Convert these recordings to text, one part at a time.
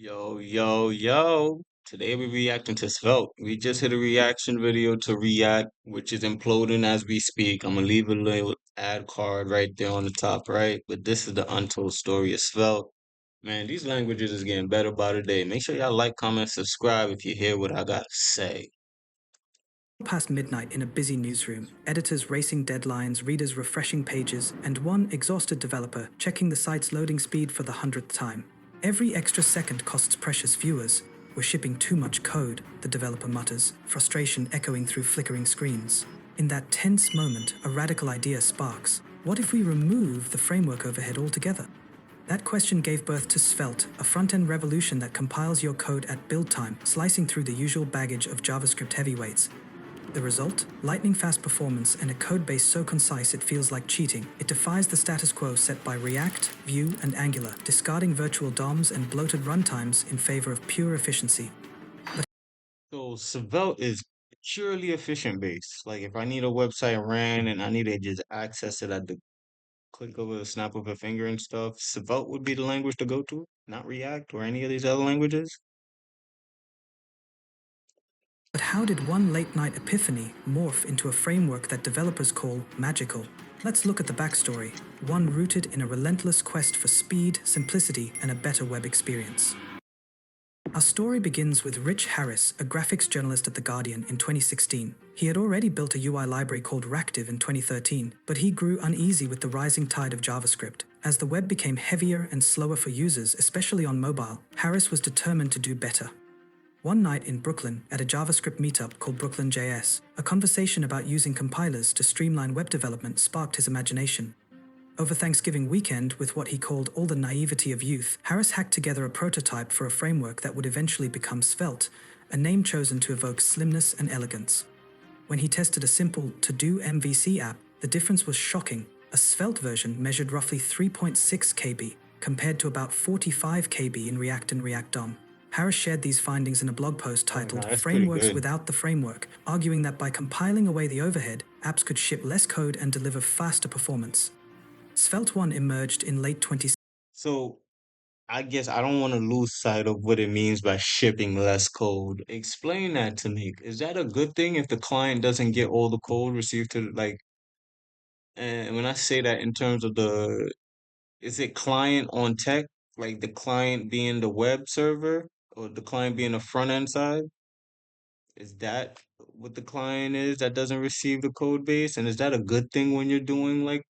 Yo, yo, yo. Today we're reacting to Svelte. We just hit a reaction video to React, which is imploding as we speak. I'm gonna leave a little ad card right there on the top right. But this is the untold story of Svelte. Man, these languages is getting better by the day. Make sure y'all like, comment, subscribe if you hear what I gotta say. Past midnight in a busy newsroom, editors racing deadlines, readers refreshing pages, and one exhausted developer checking the site's loading speed for the 100th time. Every extra second costs precious viewers. We're shipping too much code, the developer mutters, frustration echoing through flickering screens. In that tense moment, a radical idea sparks. What if we remove the framework overhead altogether? That question gave birth to Svelte, a front-end revolution that compiles your code at build time, slicing through the usual baggage of JavaScript heavyweights. The result? Lightning-fast performance and a codebase so concise it feels like cheating. It defies the status quo set by React, Vue, and Angular, discarding virtual DOMs and bloated runtimes in favor of pure efficiency. So Svelte is purely efficient based. Like if I need a website ran and I need to just access it at the click of a snap of a finger and stuff, Svelte would be the language to go to, not React or any of these other languages. But how did one late-night epiphany morph into a framework that developers call magical? Let's look at the backstory, one rooted in a relentless quest for speed, simplicity, and a better web experience. Our story begins with Rich Harris, a graphics journalist at The Guardian in 2016. He had already built a UI library called Ractive in 2013, but he grew uneasy with the rising tide of JavaScript. As the web became heavier and slower for users, especially on mobile, Harris was determined to do better. One night in Brooklyn, at a JavaScript meetup called Brooklyn JS, a conversation about using compilers to streamline web development sparked his imagination. Over Thanksgiving weekend, with what he called all the naivety of youth, Harris hacked together a prototype for a framework that would eventually become Svelte, a name chosen to evoke slimness and elegance. When he tested a simple to-do MVC app, the difference was shocking. A Svelte version measured roughly 3.6 KB, compared to about 45 KB in React and React DOM. Harris shared these findings in a blog post Oh no, titled that's pretty Frameworks good. Without the Framework, arguing that by compiling away the overhead, apps could ship less code and deliver faster performance. Svelte 1 emerged in late 2016. So I guess I don't want to lose sight of what it means by shipping less code. Explain that to me. Is that a good thing if the client doesn't get all the code received to like, and when I say that in terms of is it client on tech, like the client being the web server or the client being the front end side? Is that what the client is that doesn't receive the code base? And is that a good thing when you're doing like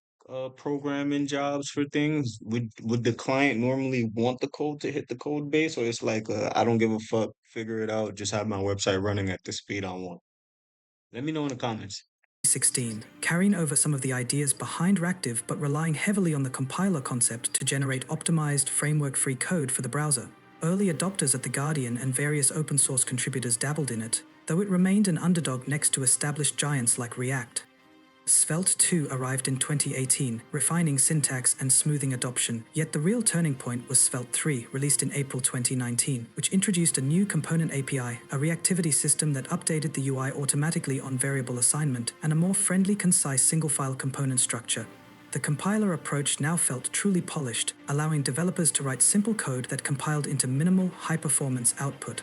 programming jobs for things? Would the client normally want the code to hit the code base, or it's like I don't give a fuck, figure it out, just have my website running at the speed I want? Let me know in the comments. 2016, carrying over some of the ideas behind Ractive but relying heavily on the compiler concept to generate optimized, framework-free code for the browser. Early adopters at The Guardian and various open-source contributors dabbled in it, though it remained an underdog next to established giants like React. Svelte 2 arrived in 2018, refining syntax and smoothing adoption, yet the real turning point was Svelte 3, released in April 2019, which introduced a new component API, a reactivity system that updated the UI automatically on variable assignment, and a more friendly, concise single-file component structure. The compiler approach now felt truly polished, allowing developers to write simple code that compiled into minimal, high-performance output.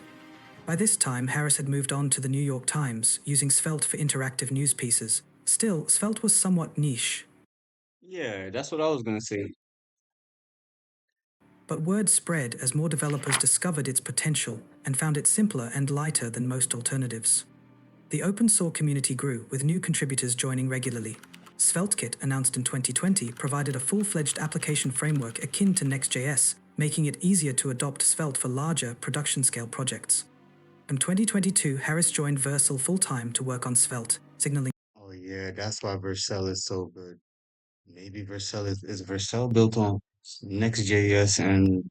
By this time, Harris had moved on to the New York Times, using Svelte for interactive news pieces. Still, Svelte was somewhat niche, Yeah, that's what I was gonna say. but word spread as more developers discovered its potential and found it simpler and lighter than most alternatives. The open source community grew, with new contributors joining regularly. SvelteKit, announced in 2020, provided a full-fledged application framework akin to Next.js, making it easier to adopt Svelte for larger, production-scale projects. In 2022, Harris joined Vercel full-time to work on Svelte, signaling Oh yeah, that's why Vercel is so good. Maybe Vercel is Vercel built on Next.js and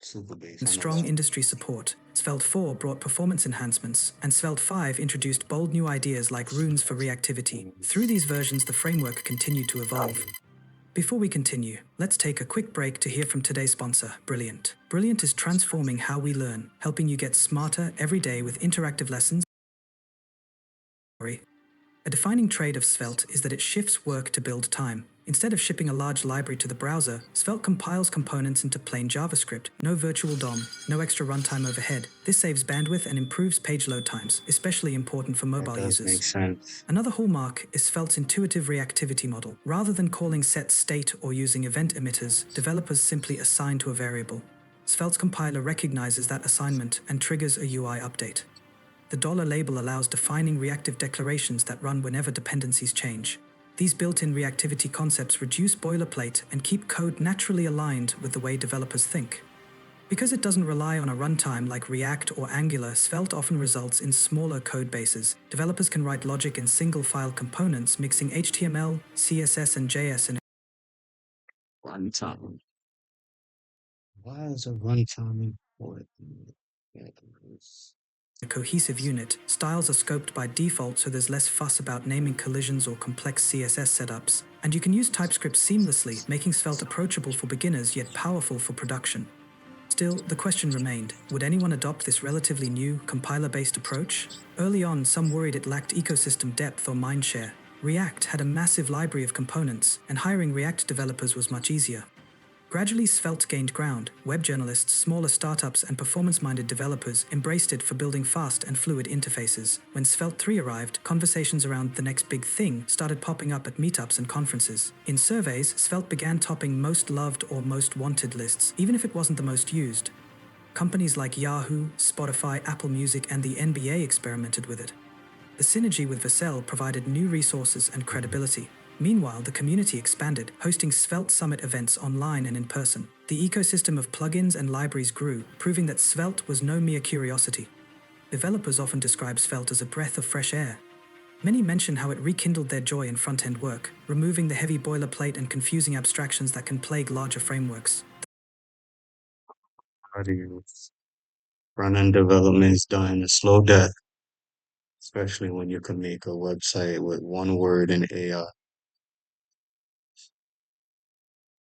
Superbase. I know strong that. industry support. Svelte 4 brought performance enhancements, and Svelte 5 introduced bold new ideas like runes for reactivity. Through these versions, the framework continued to evolve. Before we continue, let's take a quick break to hear from today's sponsor, Brilliant. Brilliant is transforming how we learn, helping you get smarter every day with interactive lessons. A defining trait of Svelte is that it shifts work to build time. Instead of shipping a large library to the browser, Svelte compiles components into plain JavaScript. No virtual DOM, no extra runtime overhead. This saves bandwidth and improves page load times, especially important for That mobile does make users. sense. Another hallmark is Svelte's intuitive reactivity model. Rather than calling set state or using event emitters, developers simply assign to a variable. Svelte's compiler recognizes that assignment and triggers a UI update. The $label allows defining reactive declarations that run whenever dependencies change. These built-in reactivity concepts reduce boilerplate and keep code naturally aligned with the way developers think. Because it doesn't rely on a runtime like React or Angular, Svelte often results in smaller code bases. Developers can write logic in single-file components, mixing HTML, CSS, and JS in Runtime. Why is a runtime important? Yeah, a cohesive unit. Styles are scoped by default, so there's less fuss about naming collisions or complex CSS setups. And you can use TypeScript seamlessly, making Svelte approachable for beginners yet powerful for production. Still, the question remained, would anyone adopt this relatively new, compiler-based approach? Early on, some worried it lacked ecosystem depth or mindshare. React had a massive library of components, and hiring React developers was much easier. Gradually, Svelte gained ground. Web journalists, smaller startups, and performance-minded developers embraced it for building fast and fluid interfaces. When Svelte 3 arrived, conversations around the next big thing started popping up at meetups and conferences. In surveys, Svelte began topping most loved or most wanted lists, even if it wasn't the most used. Companies like Yahoo, Spotify, Apple Music, and the NBA experimented with it. The synergy with Vercel provided new resources and credibility. Meanwhile, the community expanded, hosting Svelte Summit events online and in person. The ecosystem of plugins and libraries grew, proving that Svelte was no mere curiosity. Developers often describe Svelte as a breath of fresh air. Many mention how it rekindled their joy in front-end work, removing the heavy boilerplate and confusing abstractions that can plague larger frameworks. how do you front-end development is dying a slow death, especially when you can make a website with one word in AI.